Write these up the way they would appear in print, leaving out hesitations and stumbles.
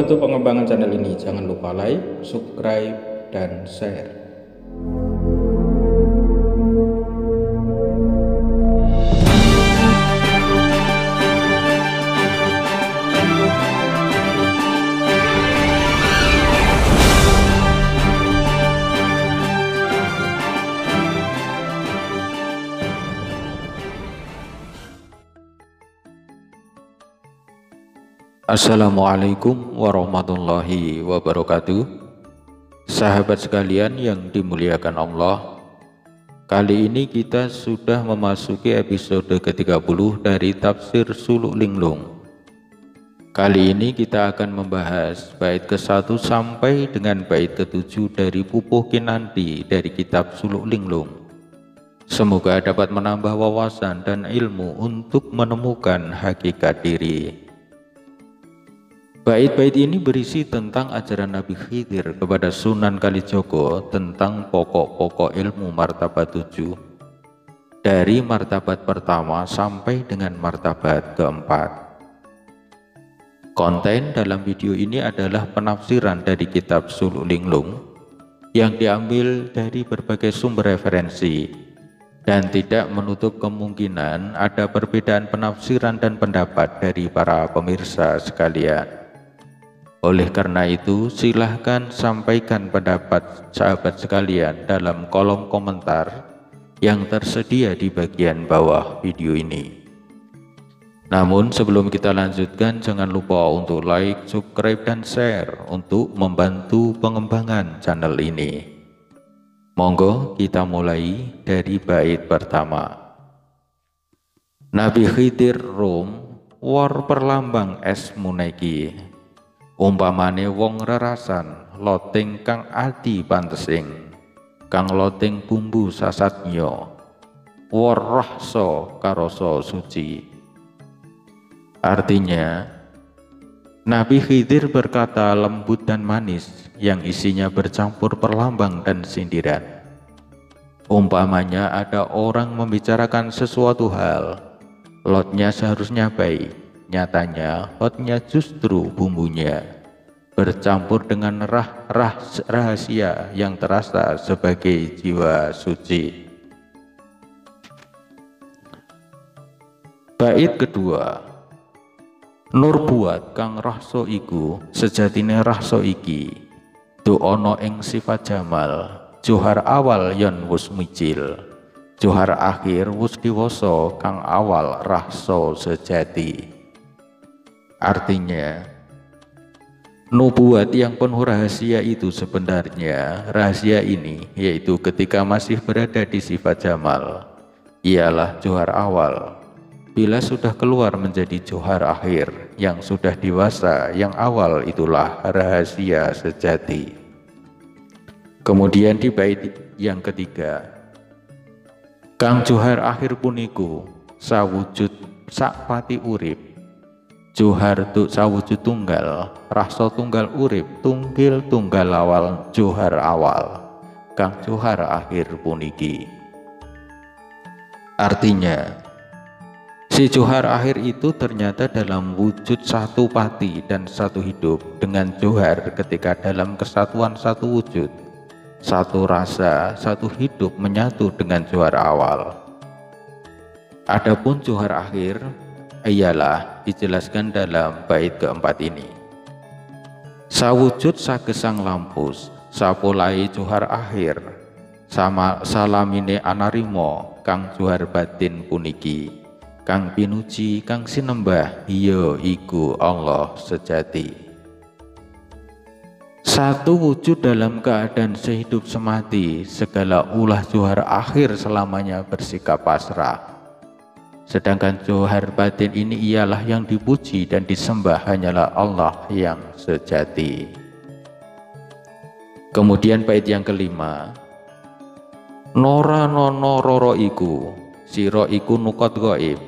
membantu pengembangan channel ini, jangan lupa like, subscribe, dan share. Assalamualaikum warahmatullahi wabarakatuh. Sahabat sekalian yang dimuliakan Allah, kali ini kita sudah memasuki episode ke-30 dari Tafsir Suluk Linglung. Kali ini kita akan membahas bait ke-1 sampai dengan bait ke-7 dari Pupuh Kinanti dari kitab Suluk Linglung. Semoga dapat menambah wawasan dan ilmu untuk menemukan hakikat diri. Bait-bait ini berisi tentang ajaran Nabi Khidir kepada Sunan Kalijogo tentang pokok-pokok ilmu martabat 7 dari martabat pertama sampai dengan martabat keempat. Konten dalam video ini adalah penafsiran dari kitab Suluk Linglung yang diambil dari berbagai sumber referensi dan tidak menutup kemungkinan ada perbedaan penafsiran dan pendapat dari para pemirsa sekalian. Oleh karena itu, silahkan sampaikan pendapat sahabat sekalian dalam kolom komentar yang tersedia di bagian bawah video ini. Namun sebelum kita lanjutkan, jangan lupa untuk like, subscribe, dan share untuk membantu pengembangan channel ini. Monggo kita mulai dari bait pertama. Nabi Khidir Rum war perlambang es muneki, umpamane wong rerasan loting kang adi pantesing, kang loting bumbu sasatnya war rahsa karoso suci. Artinya, Nabi Khidir berkata lembut dan manis yang isinya bercampur perlambang dan sindiran. Umpamanya ada orang membicarakan sesuatu hal, lotnya seharusnya baik, nyatanya hotnya justru bumbunya bercampur dengan rahasia yang terasa sebagai jiwa suci. Bait kedua. Nur buat kang rahso iku sejatine rahso iki duono ing sifat jamal, johar awal yon wus micil, johar akhir wus diwasa kang awal rahso sejati. Artinya, nubuat yang penuh rahasia itu sebenarnya rahasia ini, yaitu ketika masih berada di sifat jamal, ialah johar awal. Bila sudah keluar menjadi johar akhir yang sudah dewasa, yang awal itulah rahasia sejati. Kemudian di bait yang ketiga, kang johar akhir puniku sawujud sakpati urip, johar tu sawujud tunggal, rahso tunggal urip, tunggil tunggal awal, johar awal, kang johar akhir puniki. Artinya, si johar akhir itu ternyata dalam wujud satu pati dan satu hidup dengan johar ketika dalam kesatuan satu wujud, satu rasa, satu hidup menyatu dengan johar awal. Adapun johar akhir ialah dijelaskan dalam bait keempat ini. Sawujud sagesang lampus, sapolai johar akhir, sama salamine anarimo kang johar batin puniki, kang pinuji kang sinembah iya iku Allah sejati. Satu wujud dalam keadaan sehidup semati, segala ulah johar akhir selamanya bersikap pasrah. Sedangkan johar batin ini ialah yang dipuji dan disembah hanyalah Allah yang sejati. Kemudian bait yang kelima. Nora nono roro iku, siro iku nukot goib,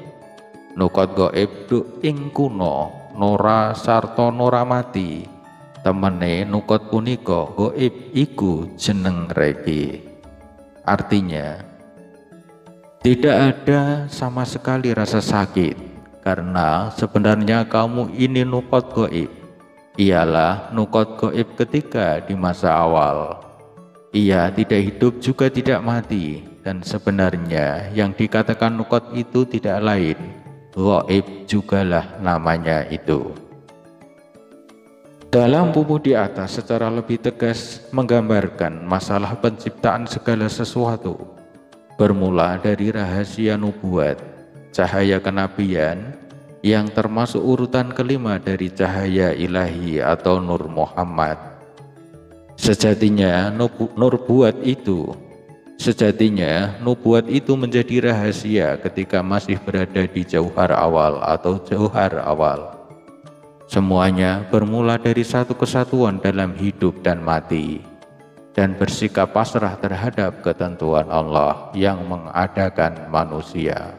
nukot goib du ing kuno, nora sarto nora mati, temene nukot puniko goib iku jeneng reki. Artinya, tidak ada sama sekali rasa sakit, karena sebenarnya kamu ini nukot goib, Ialah nukot gaib ketika di masa awal. Ia tidak hidup juga tidak mati, dan sebenarnya yang dikatakan nukot itu tidak lain, gaib jugalah namanya itu. Dalam buku di atas secara lebih tegas menggambarkan masalah penciptaan segala sesuatu, bermula dari rahasia nubuat, cahaya kenabian, yang termasuk urutan kelima dari cahaya ilahi atau Nur Muhammad. Sejatinya nubuat itu menjadi rahasia ketika masih berada di jauhar awal atau jauhar awal. Semuanya bermula dari satu kesatuan dalam hidup dan mati, dan bersikap pasrah terhadap ketentuan Allah yang mengadakan manusia.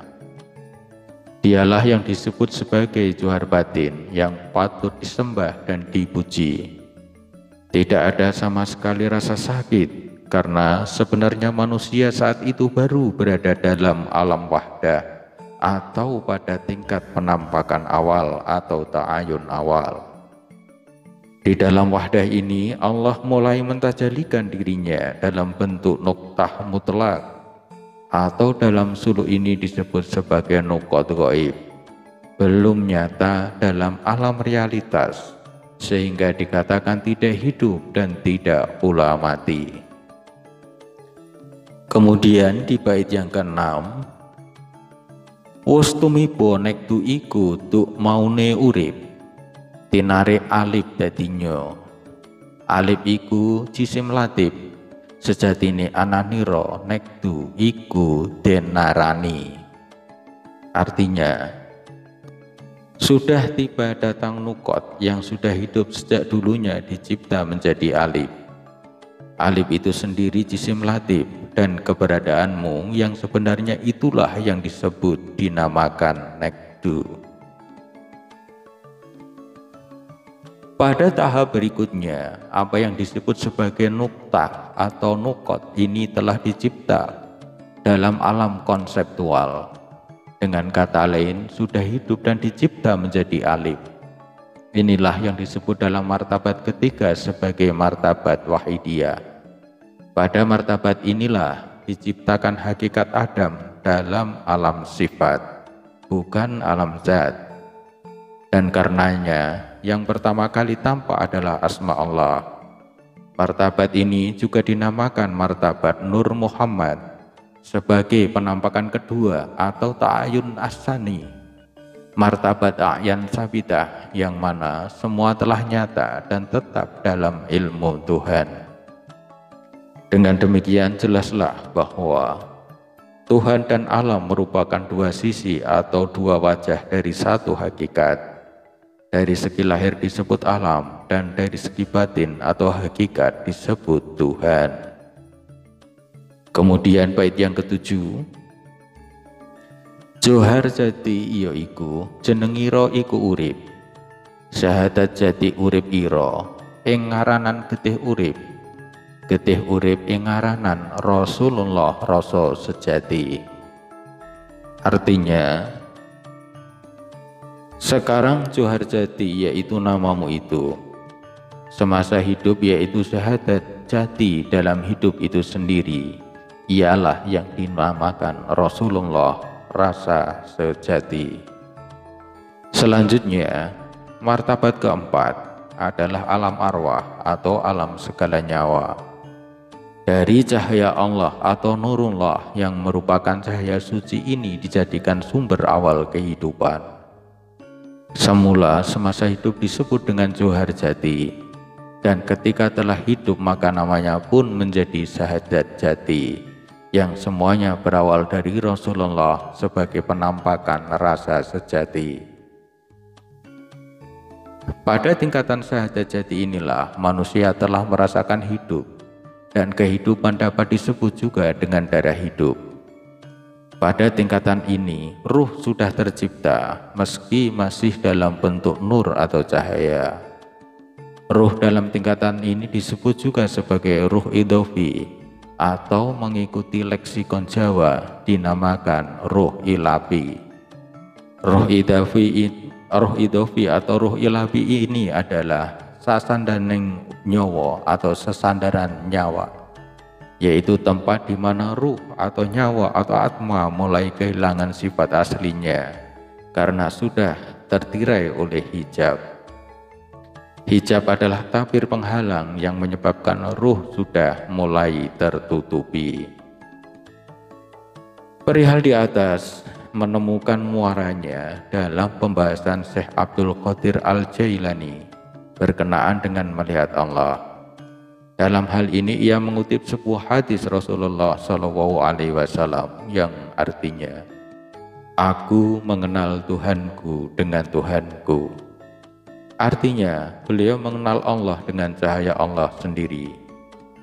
Dialah yang disebut sebagai Johar Batin yang patut disembah dan dipuji. Tidak ada sama sekali rasa sakit, karena sebenarnya manusia saat itu baru berada dalam alam wahdah atau pada tingkat penampakan awal atau ta'ayun awal. Di dalam wahdah ini Allah mulai mentajalikan dirinya dalam bentuk nuktah mutlak, atau dalam suluk ini disebut sebagai nukot gaib, belum nyata dalam alam realitas, sehingga dikatakan tidak hidup dan tidak pula mati. Kemudian di bait yang ke-6, wus tumibo nektu iku tuk maune urip, tinare alif dadinyo. Alif iku jisim latif, sejatine ananiro nektu iku denarani. Artinya, sudah tiba datang nukot yang sudah hidup sejak dulunya dicipta menjadi alif. Alif itu sendiri jisim latif, dan keberadaanmu yang sebenarnya itulah yang disebut dinamakan nektu. Pada tahap berikutnya, apa yang disebut sebagai nuktah atau nukot ini telah dicipta dalam alam konseptual. Dengan kata lain, sudah hidup dan dicipta menjadi alif. Inilah yang disebut dalam martabat ketiga sebagai martabat wahidiyah. Pada martabat inilah diciptakan hakikat Adam dalam alam sifat, bukan alam zat. Dan karenanya, yang pertama kali tampak adalah asma Allah. Martabat ini juga dinamakan martabat Nur Muhammad, sebagai penampakan kedua atau ta'ayun as-sani, martabat a'yan sabidah yang mana semua telah nyata dan tetap dalam ilmu Tuhan. Dengan demikian jelaslah bahwa Tuhan dan alam merupakan dua sisi atau dua wajah dari satu hakikat. Dari segi lahir disebut alam, dan dari segi batin atau hakikat disebut Tuhan. Kemudian bait yang ke-7, Johar jati iya iku jenengiro iku urip, syahadat jati urip ira ing ngaranan getih urip ing ngaranan Rasulullah rasa sejati. Artinya, sekarang Johar jati yaitu namamu itu, semasa hidup yaitu syahadat jati dalam hidup itu sendiri, ialah yang dinamakan Rasulullah rasa sejati. Selanjutnya, martabat keempat adalah alam arwah atau alam segala nyawa. Dari cahaya Allah atau Nurullah yang merupakan cahaya suci ini dijadikan sumber awal kehidupan. Semula semasa hidup disebut dengan Johar jati, dan ketika telah hidup maka namanya pun menjadi syahadat jati, yang semuanya berawal dari Rasulullah sebagai penampakan rasa sejati. Pada tingkatan syahadat jati inilah manusia telah merasakan hidup, dan kehidupan dapat disebut juga dengan darah hidup. Pada tingkatan ini, ruh sudah tercipta meski masih dalam bentuk nur atau cahaya. Ruh dalam tingkatan ini disebut juga sebagai ruh idhofi, atau mengikuti leksikon Jawa dinamakan ruh ilabi. Ruh idhofi atau ruh ilabi ini adalah sasandaning nyawa atau sesandaran nyawa, yaitu tempat di mana ruh atau nyawa atau atma mulai kehilangan sifat aslinya karena sudah tertirai oleh hijab. Hijab adalah tabir penghalang yang menyebabkan ruh sudah mulai tertutupi. Perihal di atas menemukan muaranya dalam pembahasan Syekh Abdul Qadir Al-Jailani berkenaan dengan melihat Allah. Dalam hal ini ia mengutip sebuah hadis Rasulullah SAW yang artinya, "Aku mengenal Tuhanku dengan Tuhanku." Artinya beliau mengenal Allah dengan cahaya Allah sendiri.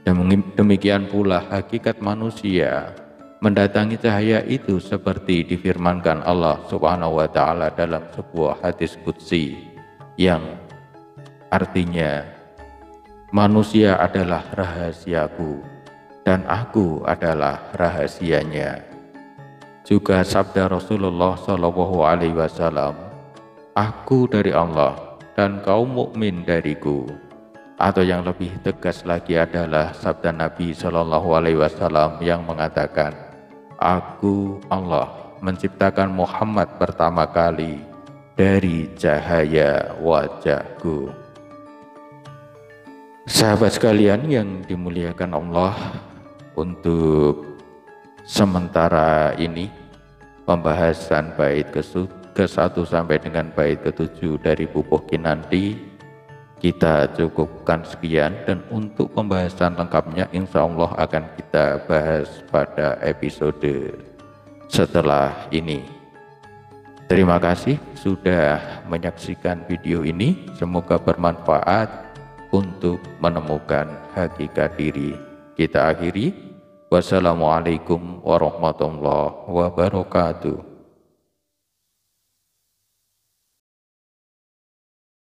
Dan demikian pula hakikat manusia mendatangi cahaya itu seperti difirmankan Allah Subhanahu wa taala dalam sebuah hadis qudsi yang artinya, manusia adalah rahasiaku dan aku adalah rahasianya. Juga sabda Rasulullah SAW, aku dari Allah dan kaum mukmin dariku. Atau yang lebih tegas lagi adalah sabda Nabi SAW yang mengatakan, aku Allah menciptakan Muhammad pertama kali dari cahaya wajahku. Sahabat sekalian yang dimuliakan Allah, untuk sementara ini pembahasan bait ke-1 sampai dengan bait ke-7 dari Pupuh Kinanti kita cukupkan sekian, dan untuk pembahasan lengkapnya insya Allah akan kita bahas pada episode setelah ini. Terima kasih sudah menyaksikan video ini, semoga bermanfaat untuk menemukan hakikat diri. Kita akhiri, wassalamualaikum warahmatullahi wabarakatuh.